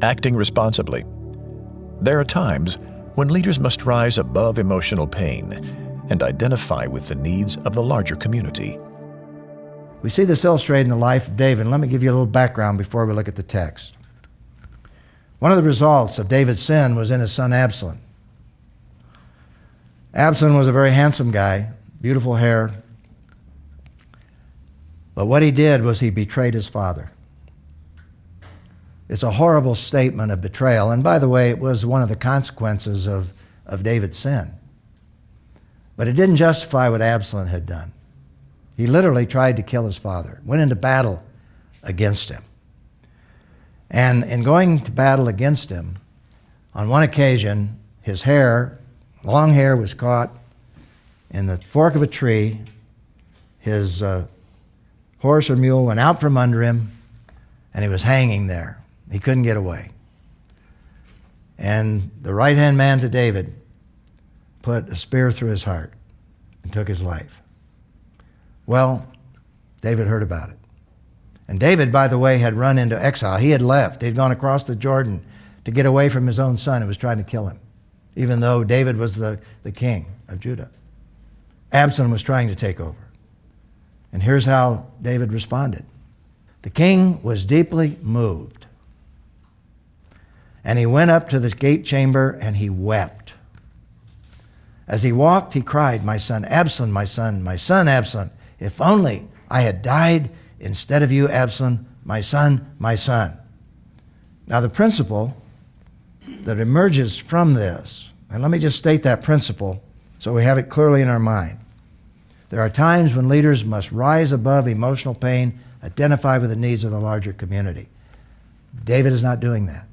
Acting responsibly. There are times when leaders must rise above emotional pain and identify with the needs of the larger community. We see this illustrated in the life of David. Let me give you a little background before we look at the text. One of the results of David's sin was in his son Absalom. Absalom was a very handsome guy, beautiful hair. But what he did was he betrayed his father. It's a horrible statement of betrayal. And by the way, it was one of the consequences of David's sin. But it didn't justify what Absalom had done. He literally tried to kill his father, went into battle against him. And in going to battle against him, on one occasion, his hair, long hair, was caught in the fork of a tree. His horse or mule went out from under him, and he was hanging there. He couldn't get away. And the right-hand man to David put a spear through his heart and took his life. Well, David heard about it. And David, by the way, had run into exile. He had left. He'd gone across the Jordan to get away from his own son who was trying to kill him, even though David was the king of Judah. Absalom was trying to take over. And here's how David responded. The king was deeply moved. And he went up to the gate chamber and he wept. As he walked, he cried, "My son Absalom, my son Absalom, if only I had died instead of you, Absalom, my son, my son." Now the principle that emerges from this, and let me just state that principle so we have it clearly in our mind. There are times when leaders must rise above emotional pain, identify with the needs of the larger community. David is not doing that.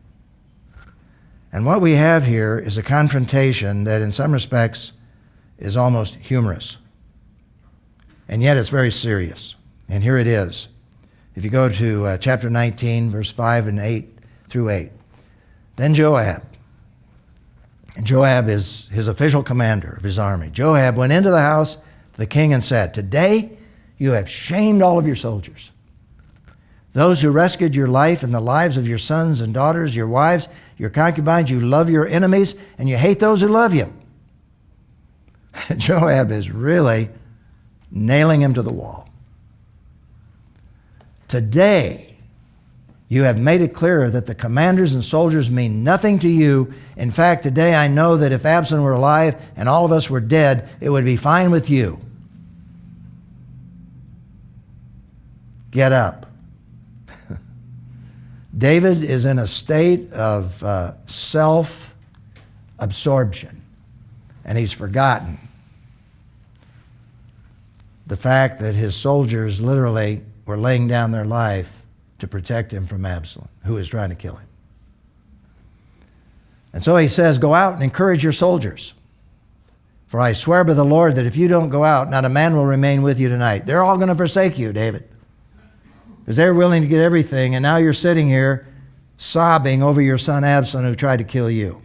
And what we have here is a confrontation that in some respects is almost humorous. And yet it's very serious. And here it is. If you go to chapter 19, verse 5 and 8 through 8. Then Joab, and Joab is his official commander of his army. Joab went into the house of the king and said, "Today you have shamed all of your soldiers, those who rescued your life and the lives of your sons and daughters, your wives, your concubines. You love your enemies and you hate those who love you." Joab is really nailing him to the wall. "Today you have made it clear that the commanders and soldiers mean nothing to you. In fact, today I know that if Absalom were alive and all of us were dead, it would be fine with you. Get up." David is in a state of self-absorption, and he's forgotten the fact that his soldiers literally were laying down their life to protect him from Absalom, who was trying to kill him. And so he says, "Go out and encourage your soldiers. For I swear by the Lord that if you don't go out, not a man will remain with you tonight." They're all going to forsake you, David, because they're willing to get everything, and now you're sitting here sobbing over your son Absalom who tried to kill you.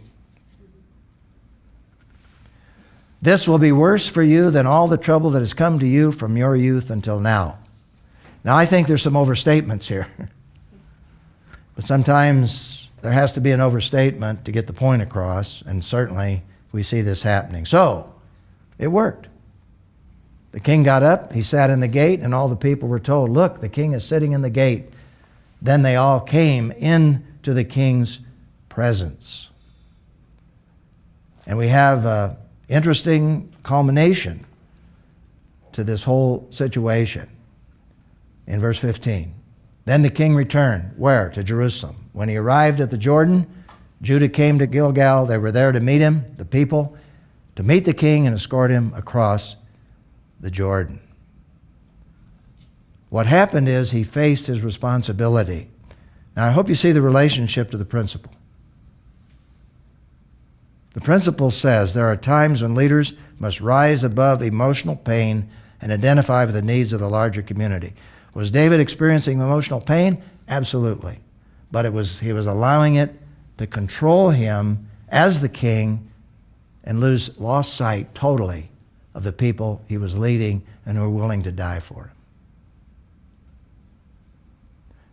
"This will be worse for you than all the trouble that has come to you from your youth until now." Now, I think there's some overstatements here. But sometimes there has to be an overstatement to get the point across, and certainly we see this happening. So, it worked. The king got up, he sat in the gate, and all the people were told, "Look, the king is sitting in the gate." Then they all came into the king's presence. And we have an interesting culmination to this whole situation in verse 15. "Then the king returned." Where? To Jerusalem. "When he arrived at the Jordan, Judah came to Gilgal. They were there to meet him, the people, to meet the king and escort him across the Jordan." What happened is he faced his responsibility. Now, I hope you see the relationship to the principle. The principle says there are times when leaders must rise above emotional pain and identify with the needs of the larger community. Was David experiencing emotional pain? Absolutely. But he was allowing it to control him as the king and lost sight totally of the people he was leading and who were willing to die for him.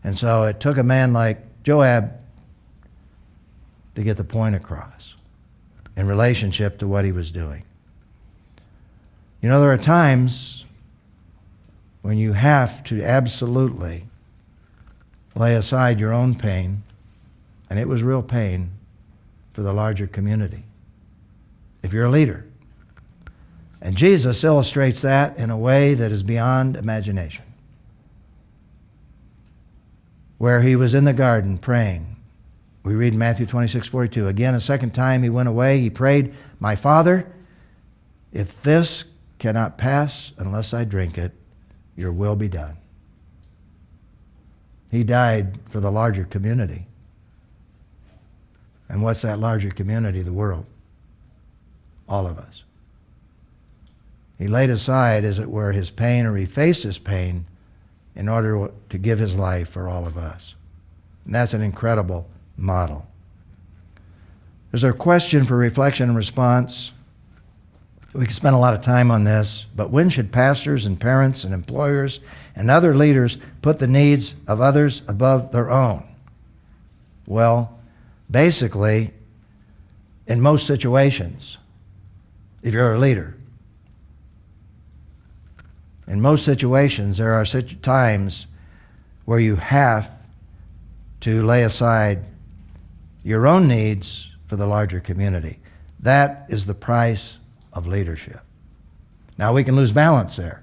And so it took a man like Joab to get the point across in relationship to what he was doing. You know, there are times when you have to absolutely lay aside your own pain, and it was real pain, for the larger community, if you're a leader. And Jesus illustrates that in a way that is beyond imagination. Where he was in the garden praying. We read in Matthew 26:42. Again, a second time he went away. He prayed, "My Father, if this cannot pass unless I drink it, your will be done." He died for the larger community. And what's that larger community? The world. All of us. He laid aside, as it were, his pain, or he faced his pain in order to give his life for all of us. And that's an incredible model. There's a question for reflection and response. We could spend a lot of time on this, but when should pastors and parents and employers and other leaders put the needs of others above their own? Well, basically, in most situations, if you're a leader. In most situations, there are times where you have to lay aside your own needs for the larger community. That is the price of leadership. Now, we can lose balance there.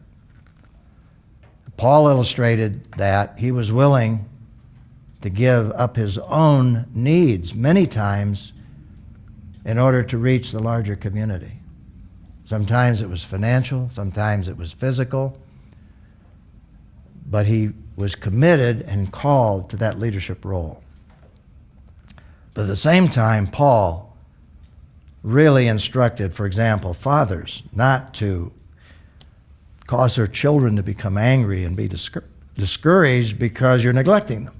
Paul illustrated that he was willing to give up his own needs many times in order to reach the larger community. Sometimes it was financial, sometimes it was physical, but he was committed and called to that leadership role. But at the same time, Paul really instructed, for example, fathers not to cause their children to become angry and be discouraged because you're neglecting them.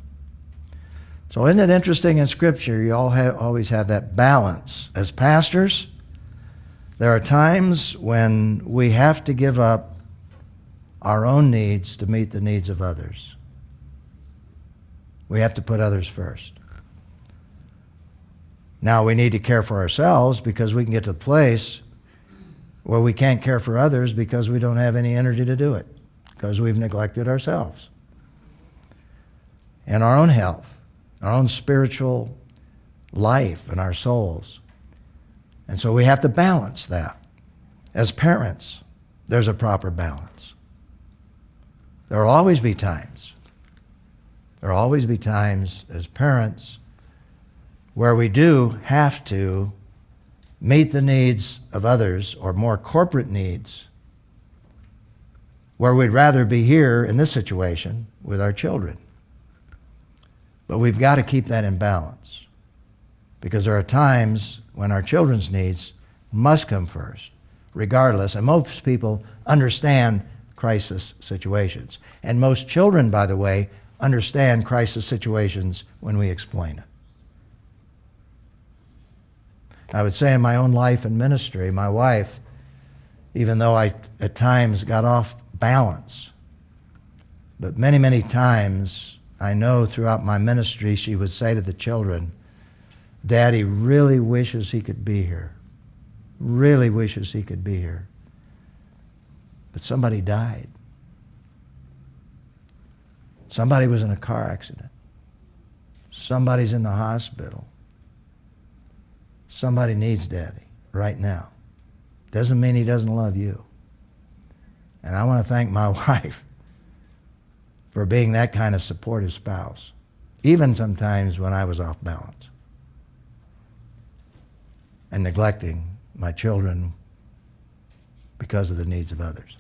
So isn't it interesting in Scripture, you always have that balance. As pastors, there are times when we have to give up our own needs to meet the needs of others. We have to put others first. Now, we need to care for ourselves because we can get to the place where we can't care for others because we don't have any energy to do it, because we've neglected ourselves and our own health, our own spiritual life and our souls. And so we have to balance that. As parents, there's a proper balance. There will always be times as parents where we do have to meet the needs of others, or more corporate needs, where we'd rather be here in this situation with our children. But we've got to keep that in balance, because there are times when our children's needs must come first, regardless. And most people understand crisis situations. And most children, by the way, understand crisis situations when we explain it. I would say in my own life and ministry, my wife, even though I at times got off balance, but many, many times I know throughout my ministry she would say to the children, "Daddy really wishes he could be here. Really wishes he could be here. But somebody died. Somebody was in a car accident. Somebody's in the hospital. Somebody needs Daddy right now. Doesn't mean he doesn't love you." And I want to thank my wife for being that kind of supportive spouse, even sometimes when I was off balance and neglecting my children because of the needs of others.